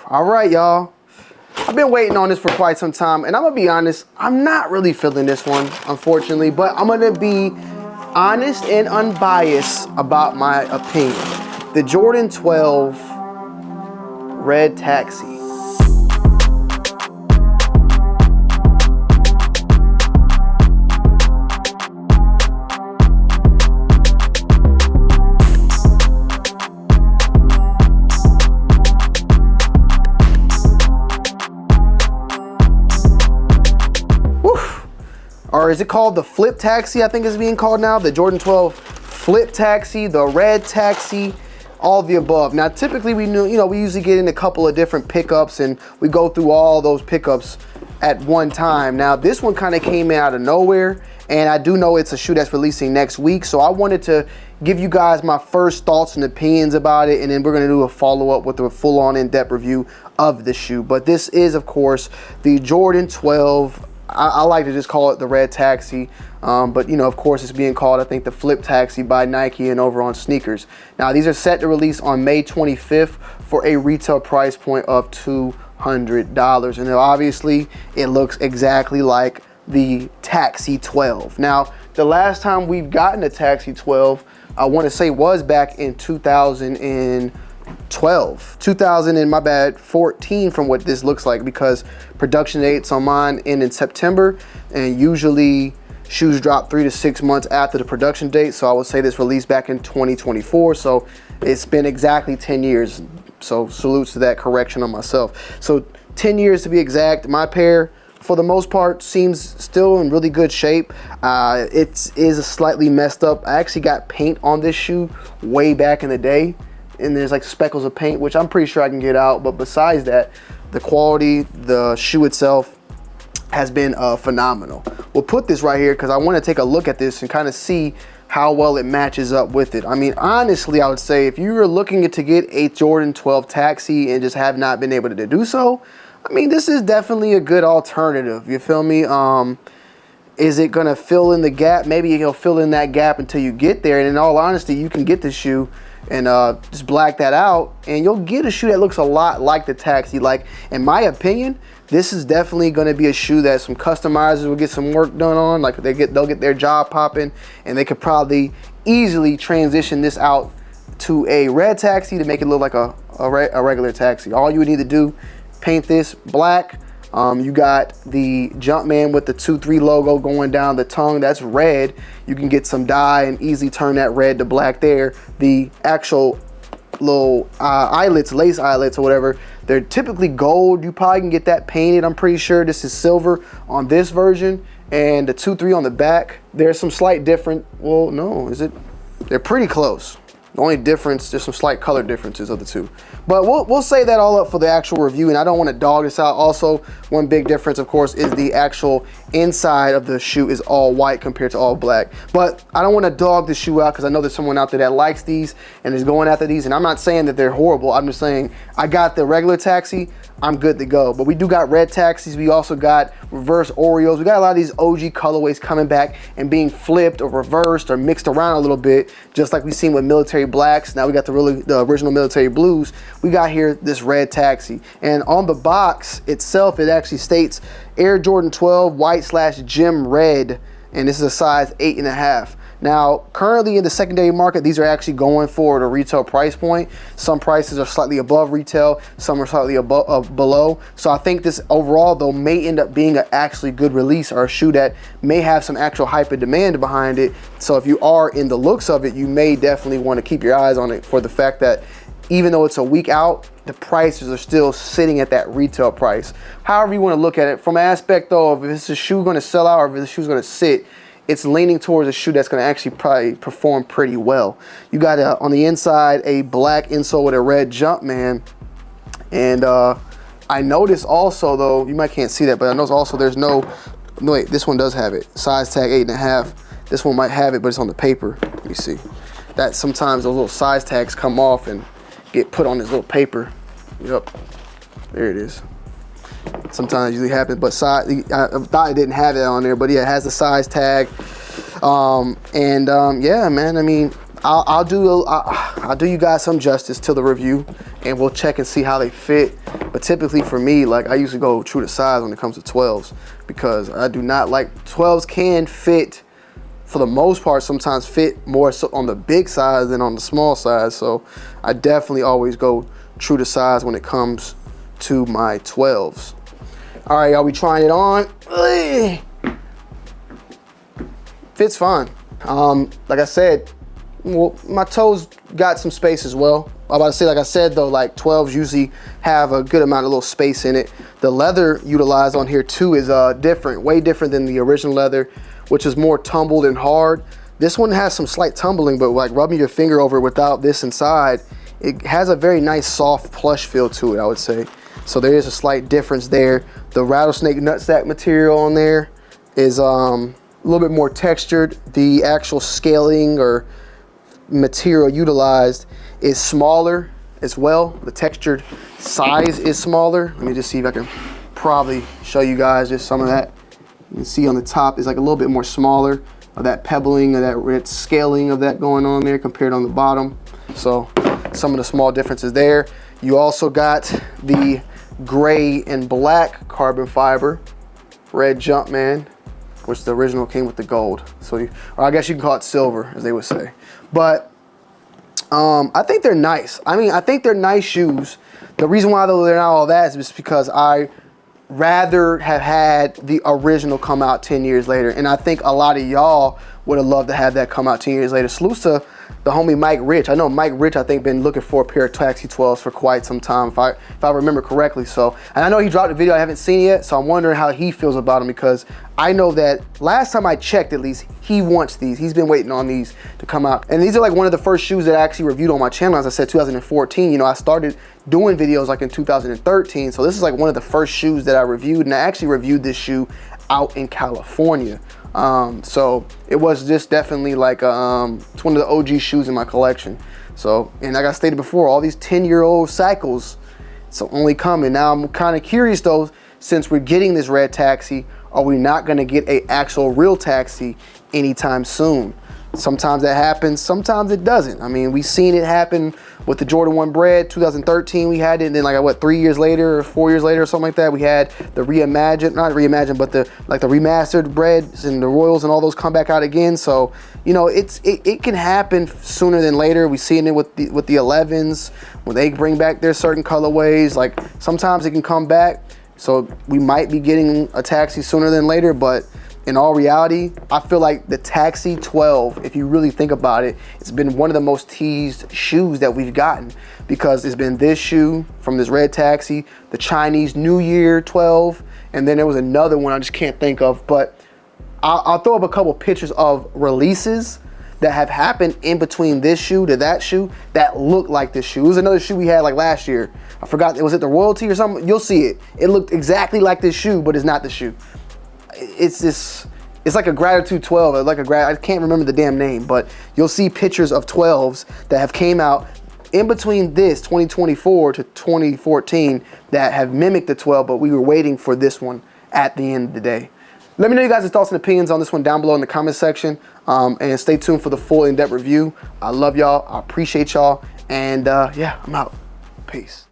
All right, y'all. I've been waiting on this for quite some time, and I'm gonna be honest, I'm not really feeling this one, unfortunately, but I'm gonna be honest and unbiased about my opinion. The Jordan 12 Red Taxi. Or is it called the Flip Taxi? I think it's being called now. The Jordan 12 Flip Taxi, the Red Taxi, all of the above. Now, typically we usually get in a couple of different pickups and we go through all those pickups at one time. Now, this one kind of came out of nowhere, and I do know it's a shoe that's releasing next week. So I wanted to give you guys my first thoughts and opinions about it, and then we're gonna do a follow-up with a full-on in-depth review of the shoe. But this is, of course, the Jordan 12. I like to just call it the Red Taxi, but of course it's being called, I think, the Flip Taxi by Nike and over on sneakers. Now, these are set to release on May 25th for a retail price point of $200. And obviously it looks exactly like the Taxi 12. Now, the last time we've gotten a Taxi 12, I want to say, was back in 2014 from what this looks like, because production dates on mine end in September, and usually shoes drop 3 to 6 months after the production date. So I would say this released back in 2024, so it's been exactly 10 years. So salutes to that correction on myself. So 10 years to be exact. My pair, for the most part, seems still in really good shape. It is a slightly messed up. I actually got paint on this shoe way back in the day, and there's like speckles of paint, which I'm pretty sure I can get out. But besides that, the quality, the shoe itself has been phenomenal. We'll put this right here because I want to take a look at this and kind of see how well it matches up with it. I mean, honestly, I would say if you were looking to get a Jordan 12 Taxi and just have not been able to do so, I mean, this is definitely a good alternative. You feel me? Is it gonna fill in the gap? Maybe it'll fill in that gap until you get there. And in all honesty, you can get this shoe and just black that out, and you'll get a shoe that looks a lot like the Taxi. Like, in my opinion, this is definitely going to be a shoe that some customizers will get some work done on. Like, they'll get their job popping, and they could probably easily transition this out to a Red Taxi to make it look like a regular Taxi. All you would need to do, paint this black. You got the Jumpman with the 2-3 logo going down the tongue. That's red. You can get some dye and easily turn that red to black there. The actual little eyelets, lace eyelets or whatever, they're typically gold. You probably can get that painted. I'm pretty sure this is silver on this version. And the 2-3 on the back, there's some slight different. Well, no, is it? They're pretty close. The only difference, there's some slight color differences of the two. But we'll say that all up for the actual review, and I don't want to dog this out. Also, one big difference, of course, is the actual inside of the shoe is all white compared to all black. But I don't want to dog the shoe out because I know there's someone out there that likes these and is going after these, and I'm not saying that they're horrible. I'm just saying I got the regular Taxi, I'm good to go. But we do got Red Taxis. We also got reverse Oreos. We got a lot of these OG colorways coming back and being flipped or reversed or mixed around a little bit, just like we've seen with military blacks. Now we got the original military blues. We got here this Red Taxi. And on the box itself, it actually states Air Jordan 12 white/gem red. And this is a size 8.5. Now, currently in the secondary market, these are actually going for the retail price point. Some prices are slightly above retail, some are slightly below. So I think this overall, though, may end up being an actually good release, or a shoe that may have some actual hype and demand behind it. So if you are in the looks of it, you may definitely want to keep your eyes on it, for the fact that even though it's a week out, the prices are still sitting at that retail price. However you want to look at it, from an aspect though, of if this shoe going to sell out or if this shoe's going to sit, it's leaning towards a shoe that's going to actually probably perform pretty well. You got on the inside a black insole with a red Jumpman, and I noticed also, though, you might can't see that, but I noticed also there's no wait, this one does have it, size tag 8.5. This one might have it, but it's on the paper. Let me see. That sometimes those little size tags come off and get put on this little paper. Yep, there it is. Sometimes usually happens, but I thought it didn't have it on there, but yeah, it has the size tag. Yeah, man, I mean, I'll do you guys some justice to the review, and we'll check and see how they fit. But typically for me, like, I usually go true to size when it comes to 12s, because I do not like 12s can fit for the most part, sometimes fit more so on the big size than on the small size. So I definitely always go true to size when it comes to my 12s. All right, y'all, we trying it on. Fits fine. Like I said, well, my toes got some space as well. I'm about to say, like I said though, like 12s usually have a good amount of little space in it. The leather utilized on here too is different, way different than the original leather, which is more tumbled and hard. This one has some slight tumbling, but like rubbing your finger over it without this inside, it has a very nice soft plush feel to it, I would say. So there is a slight difference there. The rattlesnake nutsack material on there is a little bit more textured. The actual scaling or material utilized is smaller as well. The textured size is smaller. Let me just see if I can probably show you guys just some of that. You can see on the top is like a little bit more smaller of that pebbling or that scaling of that going on there compared on the bottom. So some of the small differences there. You also got the gray and black carbon fiber red Jumpman, which the original came with the gold. So, or I guess you can call it silver, as they would say. But I think they're nice. I mean, I think they're nice shoes. The reason why though they're not all that is just because I rather have had the original come out 10 years later. And I think a lot of y'all would have loved to have that come out 10 years later. Salute to the homie Mike Rich. I know Mike Rich, I think, been looking for a pair of Taxi 12s for quite some time, if I remember correctly. So, and I know he dropped a video I haven't seen yet, so I'm wondering how he feels about them, because I know that last time I checked, at least, he wants these. He's been waiting on these to come out. And these are like one of the first shoes that I actually reviewed on my channel. As I said, 2014. You know, I started doing videos like in 2013. So this is like one of the first shoes that I reviewed, and I actually reviewed this shoe out in California. So it was just definitely like it's one of the OG shoes in my collection. So, and like I stated before, all these 10-year-old cycles, it's only coming. Now I'm kind of curious though, since we're getting this red Taxi, are we not going to get a actual real Taxi anytime soon? Sometimes that happens, sometimes it doesn't. I mean, we've seen it happen with the Jordan 1 Bread. 2013 we had it, and then like what, 3 years later or 4 years later or something like that, we had the reimagined, not reimagined, but the remastered Breads and the Royals and all those come back out again. So, you know, it can happen sooner than later. We've seen it with the 11s when they bring back their certain colorways. Like sometimes it can come back. So we might be getting a Taxi sooner than later, but in all reality, I feel like the Taxi 12, if you really think about it, it's been one of the most teased shoes that we've gotten, because it's been this shoe from this red Taxi, the Chinese New Year 12, and then there was another one I just can't think of, but I'll throw up a couple pictures of releases that have happened in between this shoe to that shoe that look like this shoe. It was another shoe we had like last year. I forgot, was it the Royalty or something? You'll see it. It looked exactly like this shoe, but it's not the shoe. It's like a Gratitude 12, I can't remember the damn name, but you'll see pictures of 12s that have came out in between this 2024 to 2014 that have mimicked the 12, but we were waiting for this one at the end of the day. Let me know you guys' thoughts and opinions on this one down below in the comment section, and stay tuned for the full in-depth review. I love y'all, I appreciate y'all, and yeah, I'm out. Peace.